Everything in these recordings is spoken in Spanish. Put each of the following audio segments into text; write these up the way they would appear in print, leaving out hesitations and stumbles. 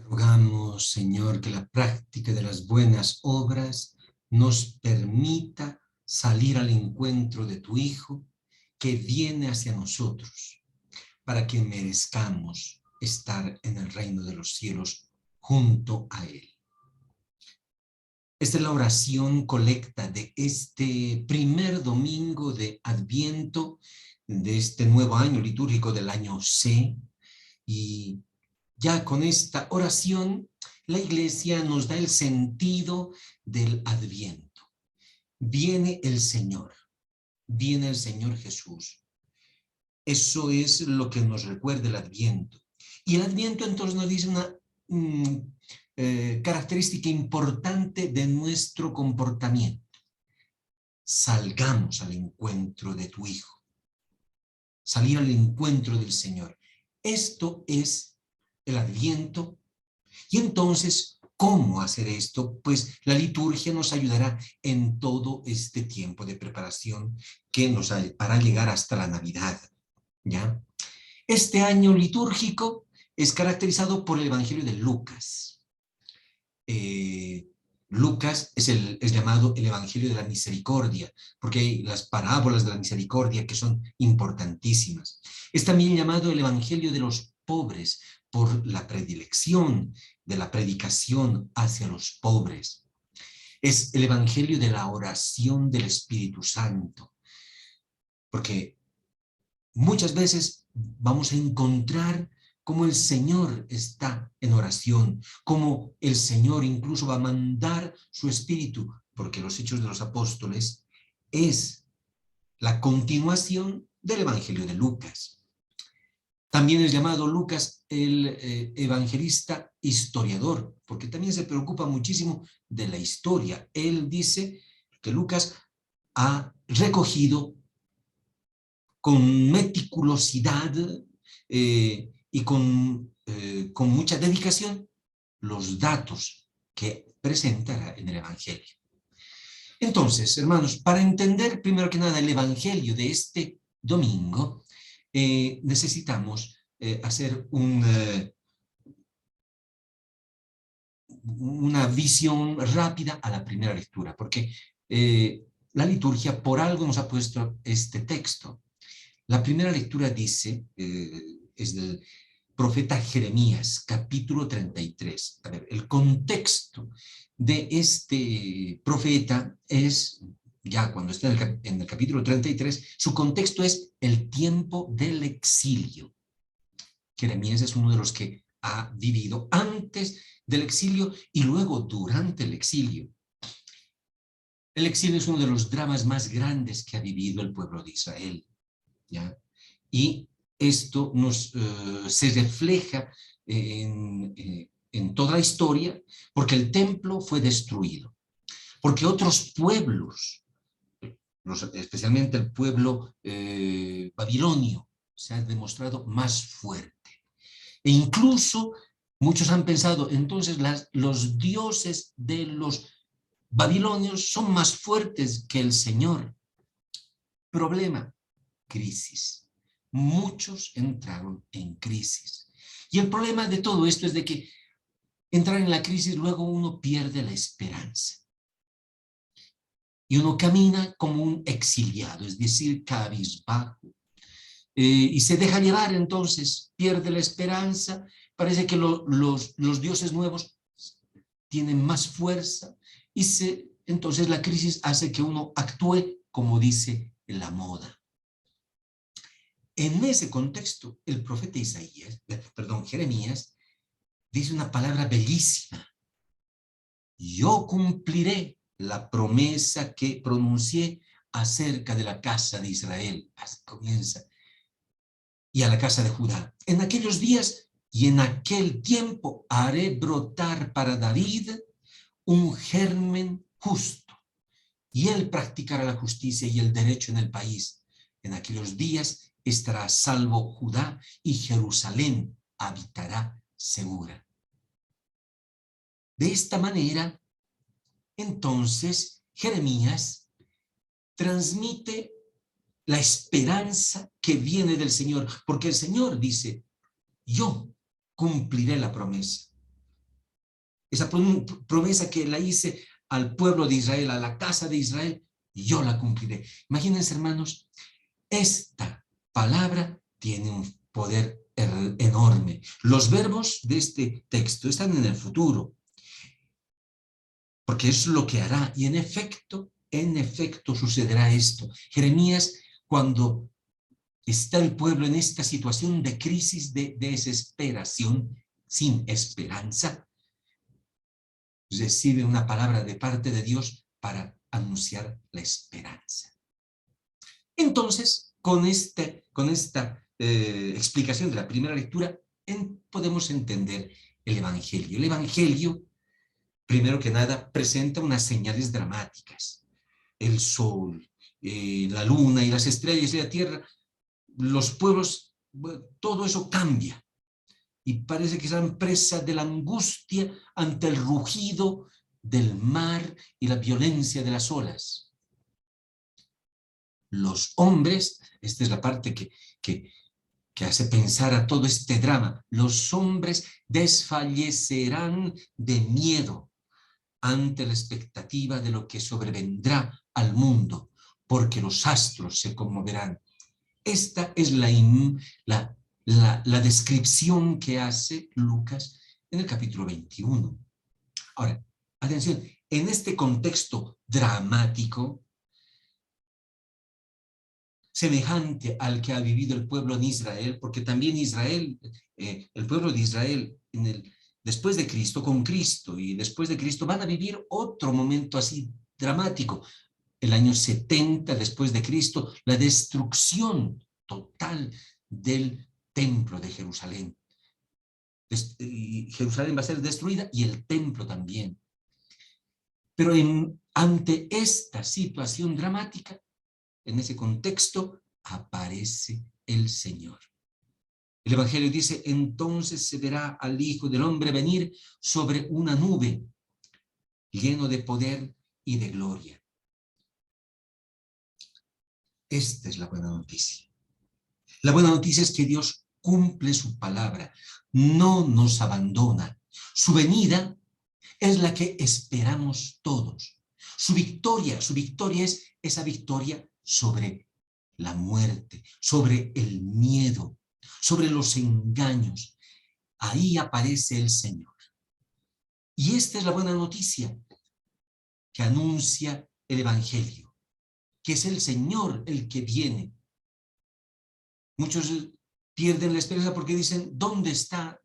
Rogamos, Señor, que la práctica de las buenas obras nos permita salir al encuentro de tu Hijo, que viene hacia nosotros, para que merezcamos estar en el reino de los cielos junto a Él. Esta es la oración colecta de este primer domingo de Adviento, de este nuevo año litúrgico del año C, y ya con esta oración, la Iglesia nos da el sentido del Adviento. Viene el Señor Jesús. Eso es lo que nos recuerda el Adviento. Y el Adviento entonces nos dice una característica importante de nuestro comportamiento. Salgamos al encuentro de tu Hijo. Salir al encuentro del Señor. Esto es el Adviento. Y entonces, ¿cómo hacer esto? Pues la liturgia nos ayudará en todo este tiempo de preparación para llegar hasta la Navidad, ¿ya? Este año litúrgico es caracterizado por el Evangelio de Lucas. Lucas es llamado el Evangelio de la Misericordia, porque hay las parábolas de la misericordia que son importantísimas. Es también llamado el Evangelio de los pobres, por la predilección de la predicación hacia los pobres. Es el Evangelio de la oración del Espíritu Santo, porque muchas veces vamos a encontrar cómo el Señor está en oración, cómo el Señor incluso va a mandar su Espíritu, porque los Hechos de los Apóstoles es la continuación del Evangelio de Lucas. También es llamado Lucas el evangelista historiador, porque también se preocupa muchísimo de la historia. Él dice que Lucas ha recogido con meticulosidad y con mucha dedicación los datos que presenta en el Evangelio. Entonces, hermanos, para entender primero que nada el Evangelio de este domingo, necesitamos hacer una visión rápida a la primera lectura, porque la liturgia por algo nos ha puesto este texto. La primera lectura dice, es del profeta Jeremías, capítulo 33. A ver, el contexto de este profeta es, ya cuando está en el capítulo 33, su contexto es el tiempo del exilio. Jeremías es uno de los que ha vivido antes del exilio y luego durante el exilio. El exilio es uno de los dramas más grandes que ha vivido el pueblo de Israel, ¿ya? Y esto se refleja en toda la historia, porque el templo fue destruido, porque otros pueblos, especialmente el pueblo babilonio, se ha demostrado más fuerte. E incluso muchos han pensado, entonces los dioses de los babilonios son más fuertes que el Señor. Problema, crisis. Muchos entraron en crisis. Y el problema de todo esto es de que entrar en la crisis luego uno pierde la esperanza. Y uno camina como un exiliado, es decir, cabizbajo. Y se deja llevar, entonces pierde la esperanza. Parece que los dioses nuevos tienen más fuerza y entonces la crisis hace que uno actúe como dice la moda. En ese contexto, el profeta Jeremías, dice una palabra bellísima. Yo cumpliré la promesa que pronuncié acerca de la casa de Israel. Así comienza. Y a la casa de Judá. En aquellos días y en aquel tiempo haré brotar para David un germen justo, y él practicará la justicia y el derecho en el país. En aquellos días estará salvo Judá y Jerusalén habitará segura. De esta manera, entonces, Jeremías transmite la esperanza que viene del Señor, porque el Señor dice, yo cumpliré la promesa. esa promesa que la hice al pueblo de Israel, a la casa de Israel, yo la cumpliré. Imagínense, hermanos, esta palabra tiene un poder enorme. Los verbos de este texto están en el futuro, porque es lo que hará. Y en efecto sucederá esto. Jeremías, cuando está el pueblo en esta situación de crisis, de desesperación, sin esperanza, recibe una palabra de parte de Dios para anunciar la esperanza. Entonces, con esta explicación de la primera lectura, podemos entender el Evangelio. El Evangelio, primero que nada, presenta unas señales dramáticas. El sol, la luna y las estrellas y la tierra, los pueblos, bueno, todo eso cambia. Y parece que están presas de la angustia ante el rugido del mar y la violencia de las olas. Los hombres, esta es la parte que hace pensar a todo este drama, los hombres desfallecerán de miedo ante la expectativa de lo que sobrevendrá al mundo, porque los astros se conmoverán. Esta es la descripción que hace Lucas en el capítulo 21. Ahora, atención, en este contexto dramático, semejante al que ha vivido el pueblo en Israel, porque también Israel, el pueblo de Israel, después de Cristo, con Cristo y después de Cristo, van a vivir otro momento así dramático. El año 70 después de Cristo, la destrucción total del templo de Jerusalén. Jerusalén va a ser destruida y el templo también. Pero ante esta situación dramática, en ese contexto, aparece el Señor. El Evangelio dice, entonces se verá al Hijo del Hombre venir sobre una nube, lleno de poder y de gloria. Esta es la buena noticia. La buena noticia es que Dios cumple su palabra, no nos abandona. Su venida es la que esperamos todos. Su victoria es esa victoria sobre la muerte, sobre el miedo, sobre los engaños. Ahí aparece el Señor. Y esta es la buena noticia que anuncia el Evangelio, que es el Señor el que viene. Muchos pierden la esperanza porque dicen, ¿dónde está?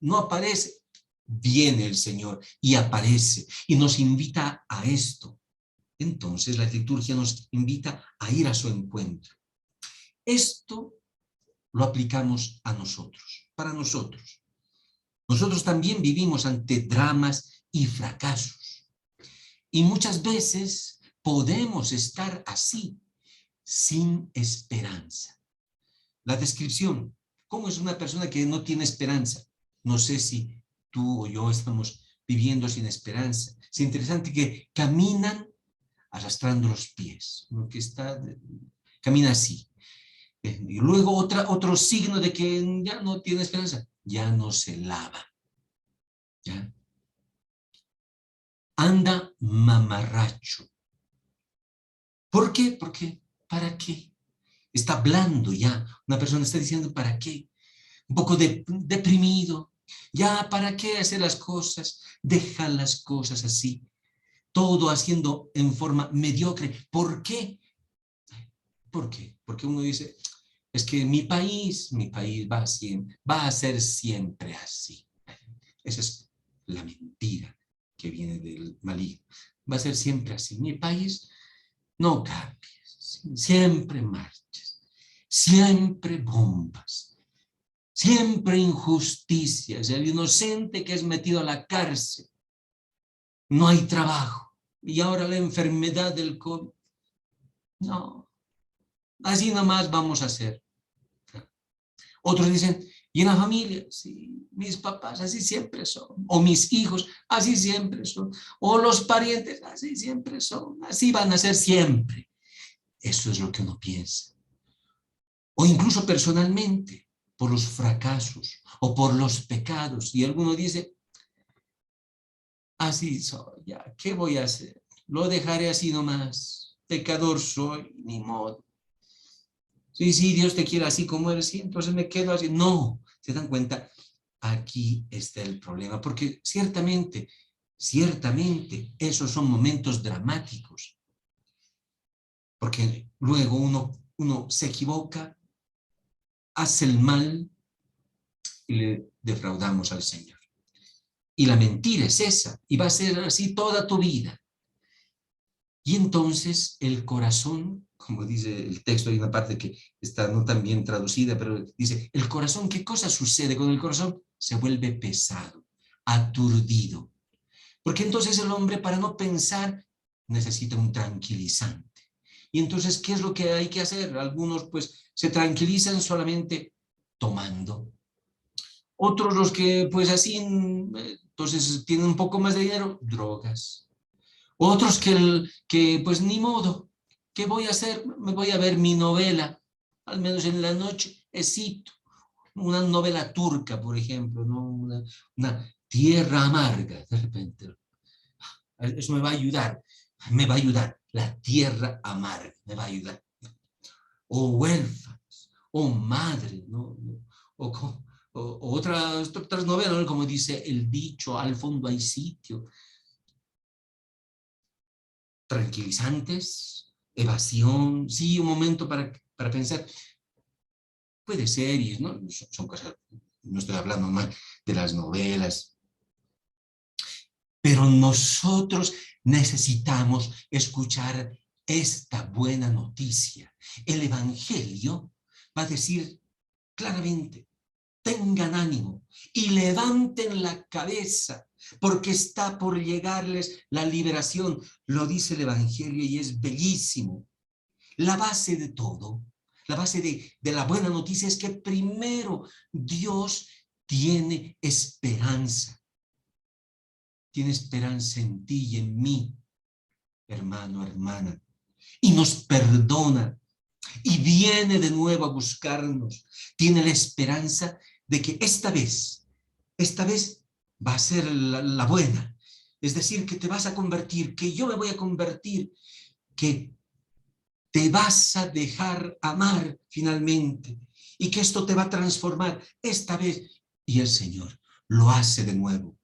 No aparece. Viene el Señor y aparece y nos invita a esto. Entonces la liturgia nos invita a ir a su encuentro. Esto lo aplicamos a nosotros, para nosotros. Nosotros también vivimos ante dramas y fracasos. Y muchas veces podemos estar así, sin esperanza. La descripción, ¿cómo es una persona que no tiene esperanza? No sé si tú o yo estamos viviendo sin esperanza. Es interesante que caminan arrastrando los pies, uno que camina así. Y luego otro signo de que ya no tiene esperanza, ya no se lava. ¿Ya? Anda mamarracho. ¿Por qué? Porque, ¿para qué? Está hablando ya. Una persona está diciendo, ¿para qué? Un poco deprimido. Ya, ¿para qué hacer las cosas? Deja las cosas así. Todo haciendo en forma mediocre. ¿Por qué? ¿Por qué? Porque uno dice, es que mi país va a ser siempre así. Esa es la mentira que viene del maligno. Va a ser siempre así. Mi país no cambia. Siempre marchas. Siempre bombas. Siempre injusticias. El inocente que es metido a la cárcel. No hay trabajo. Y ahora la enfermedad del COVID. No. Así nomás vamos a hacer. Otros dicen, y en la familia, sí, mis papás así siempre son, o mis hijos así siempre son, o los parientes así siempre son, así van a ser siempre. Eso es lo que uno piensa. O incluso personalmente, por los fracasos o por los pecados. Y alguno dice, así soy, ya, ¿qué voy a hacer? Lo dejaré así nomás, pecador soy, ni modo. Sí, sí, Dios te quiere así como eres, sí, entonces me quedo así. No, ¿se dan cuenta? Aquí está el problema, porque ciertamente, esos son momentos dramáticos, porque luego uno se equivoca, hace el mal y le defraudamos al Señor. Y la mentira es esa, y va a ser así toda tu vida. Y entonces el corazón, como dice el texto, hay una parte que está no tan bien traducida, pero dice, el corazón, ¿qué cosa sucede con el corazón? Se vuelve pesado, aturdido. Porque entonces el hombre, para no pensar, necesita un tranquilizante. Y entonces, ¿qué es lo que hay que hacer? Algunos pues se tranquilizan solamente tomando. Otros los que pues así, entonces tienen un poco más de dinero, drogas. Otros que pues ni modo, ¿qué voy a hacer? Me voy a ver mi novela, al menos en la noche, excito. Una novela turca, por ejemplo, ¿no? Una tierra amarga, de repente. Eso me va a ayudar. La tierra amarga me va a ayudar. O huérfanos, o madre, ¿no? O, o otras novelas, ¿no? Como dice el dicho, al fondo hay sitio. Tranquilizantes, evasión, sí, un momento para pensar. Puede ser, y ¿no? Son cosas, no estoy hablando mal de las novelas, pero nosotros necesitamos escuchar esta buena noticia. El Evangelio va a decir claramente, tengan ánimo y levanten la cabeza, porque está por llegarles la liberación. Lo dice el Evangelio y es bellísimo. La base de todo, la base de la buena noticia es que primero Dios tiene esperanza. Tiene esperanza en ti y en mí, hermano, hermana. Y nos perdona y viene de nuevo a buscarnos. Tiene la esperanza de que esta vez va a ser la buena. Es decir, que te vas a convertir, que yo me voy a convertir, que te vas a dejar amar finalmente y que esto te va a transformar esta vez. Y el Señor lo hace de nuevo.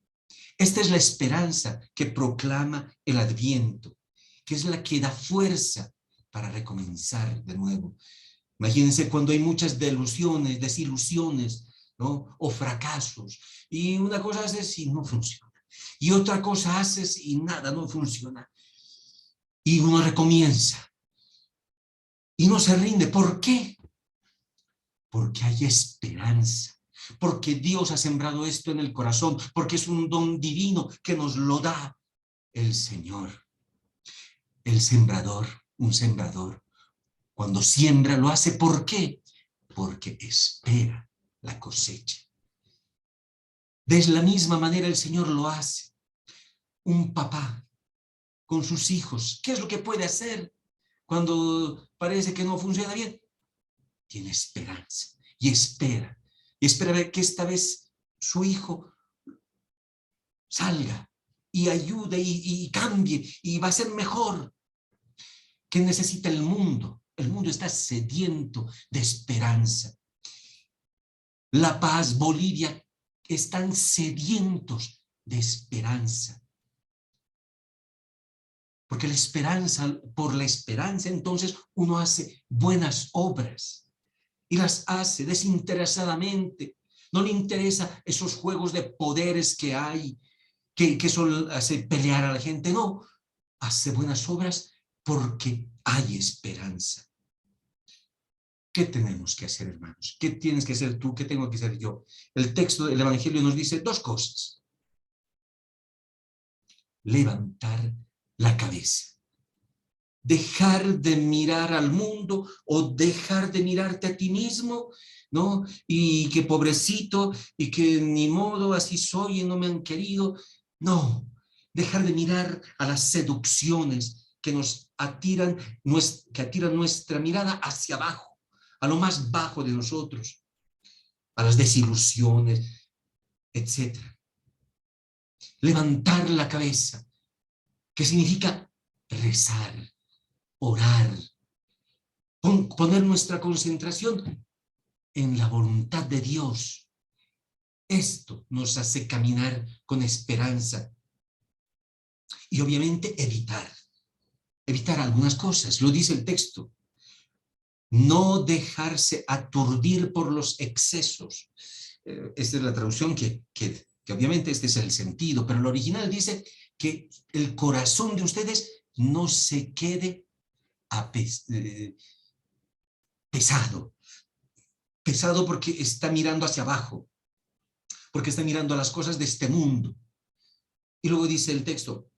Esta es la esperanza que proclama el Adviento, que es la que da fuerza para recomenzar de nuevo. Imagínense cuando hay muchas desilusiones, ¿no? O fracasos, y una cosa haces y no funciona, y otra cosa haces y nada, no funciona. Y uno recomienza, y no se rinde. ¿Por qué? Porque hay esperanza. Porque Dios ha sembrado esto en el corazón, porque es un don divino que nos lo da el Señor. El sembrador, un sembrador, cuando siembra lo hace, ¿por qué? Porque espera la cosecha. De la misma manera el Señor lo hace. Un papá con sus hijos, ¿qué es lo que puede hacer cuando parece que no funciona bien? Tiene esperanza y espera. Y espera ver que esta vez su hijo salga y ayude y cambie y va a ser mejor. ¿Qué necesita el mundo? El mundo está sediento de esperanza. La Paz, Bolivia, están sedientos de esperanza. Porque por la esperanza, entonces uno hace buenas obras y las hace desinteresadamente. No le interesa esos juegos de poderes que hay, que solo hace pelear a la gente. No, hace buenas obras porque hay esperanza. ¿Qué tenemos que hacer, hermanos? ¿Qué tienes que hacer tú? ¿Qué tengo que hacer yo? El texto del Evangelio nos dice dos cosas. Levantar la cabeza. Dejar de mirar al mundo o dejar de mirarte a ti mismo, ¿no? Y que pobrecito y que ni modo, así soy y no me han querido. No, dejar de mirar a las seducciones que nos atiran, que atiran nuestra mirada hacia abajo, a lo más bajo de nosotros, a las desilusiones, etcétera. levantar la cabeza, que significa rezar, orar, poner nuestra concentración en la voluntad de Dios. Esto nos hace caminar con esperanza y obviamente evitar algunas cosas. Lo dice el texto. No dejarse aturdir por los excesos. Esta es la traducción que obviamente este es el sentido, pero el original dice que el corazón de ustedes no se quede pesado. Pesado porque está mirando hacia abajo, porque está mirando a las cosas de este mundo. Y luego dice el texto,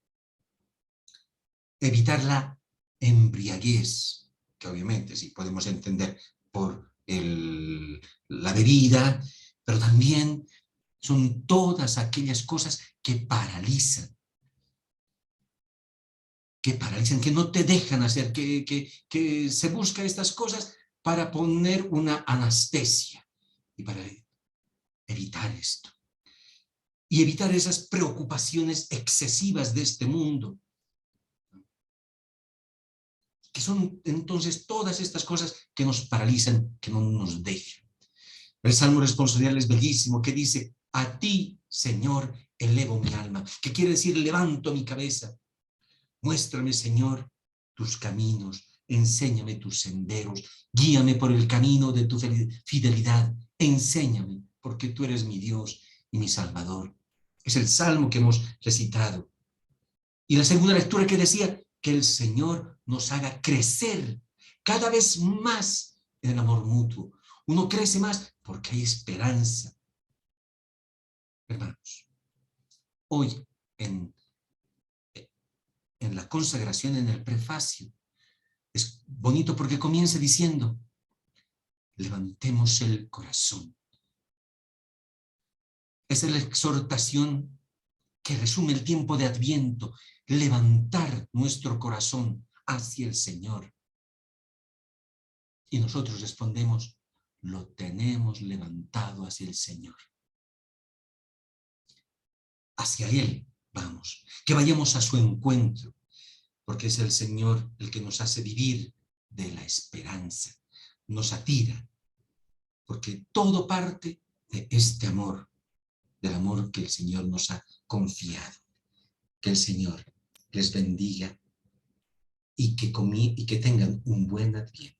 evitar la embriaguez, que obviamente sí podemos entender por la bebida, pero también son todas aquellas cosas que paralizan, que no te dejan hacer, que se busca estas cosas para poner una anestesia y para evitar esto. Y evitar esas preocupaciones excesivas de este mundo, que son entonces todas estas cosas que nos paralizan, que no nos dejan. El Salmo responsorial es bellísimo, que dice, a ti, Señor, elevo mi alma, que quiere decir, levanto mi cabeza. Muéstrame, Señor, tus caminos, enséñame tus senderos, guíame por el camino de tu fidelidad, enséñame, porque tú eres mi Dios y mi Salvador. Es el Salmo que hemos recitado. Y la segunda lectura que decía, que el Señor nos haga crecer cada vez más en el amor mutuo. Uno crece más porque hay esperanza. Hermanos, hoy en la consagración, en el prefacio, es bonito porque comienza diciendo, levantemos el corazón. Esa es la exhortación que resume el tiempo de Adviento, levantar nuestro corazón hacia el Señor. Y nosotros respondemos, lo tenemos levantado hacia el Señor. Hacia Él vamos, que vayamos a su encuentro, porque es el Señor el que nos hace vivir de la esperanza, nos atira, porque todo parte de este amor, del amor que el Señor nos ha confiado. Que el Señor les bendiga y que tengan un buen Adviento.